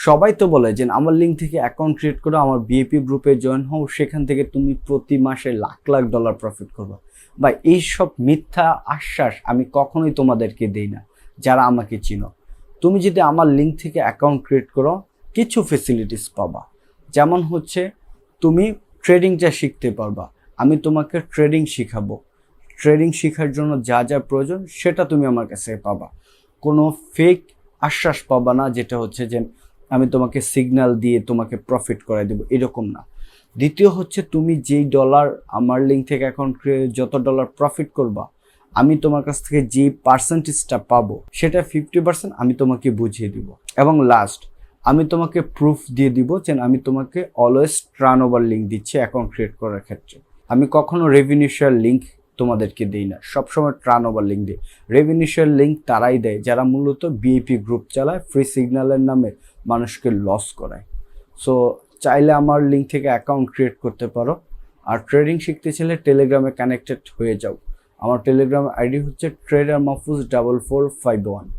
সবাই তো বলে যে আমার লিঙ্ক থেকে অ্যাকাউন্ট ক্রিয়েট করো, আমার বিএপি গ্রুপে জয়েন হও, সেখান থেকে তুমি প্রতি মাসে লাখ লাখ ডলার প্রফিট করবে। বা এইসব মিথ্যা আশ্বাস আমি কখনোই তোমাদেরকে দিই না যারা আমাকে চিনো। তুমি যদি আমার লিঙ্ক থেকে অ্যাকাউন্ট ক্রিয়েট করো, কিছু ফেসিলিটিস পাবা। যেমন হচ্ছে তুমি ট্রেডিংটা শিখতে পারবা, আমি তোমাকে ট্রেডিং শিখাবো। ট্রেডিং শেখার জন্য যা যা প্রয়োজন সেটা তুমি আমার কাছে পাবা। কোনো ফেক আশ্বাস পাবা না, যেটা হচ্ছে যে আমি তোমাকে সিগন্যাল দিয়ে তোমাকে প্রফিট করাই দেবো, এরকম না। দ্বিতীয় হচ্ছে তুমি যেই ডলার আমার লিঙ্ক থেকে অ্যাকাউন্ট যত ডলার প্রফিট করবা, আমি তোমার কাছ থেকে যে পার্সেন্টেজটা পাবো সেটা 50% আমি তোমাকে বুঝিয়ে দিব। এবং লাস্ট, আমি তোমাকে প্রুফ দিয়ে দিব যে আমি তোমাকে অলওয়েজ টার্ন ওভার লিঙ্ক দিচ্ছি অ্যাকাউন্ট ক্রিয়েট করার ক্ষেত্রে। আমি কখনো রেভিনিউ শেয়ার লিঙ্ক তোমাদেরকে দিই না, সবসময় টার্ন ওভার লিঙ্ক দিই। রেভিনিউ শেয়ার লিঙ্ক তারাই দেয় যারা মূলত বিএপি গ্রুপ চালায়, ফ্রি সিগন্যালের নামে মানুষকে লস করায়। সো চাইলে আমার লিঙ্ক থেকে অ্যাকাউন্ট ক্রিয়েট করতে পারো। আর ট্রেডিং শিখতে চাইলে টেলিগ্রামে কানেক্টেড হয়ে যাও। আমার টেলিগ্রাম আইডি হচ্ছে trader mahfuz 4451।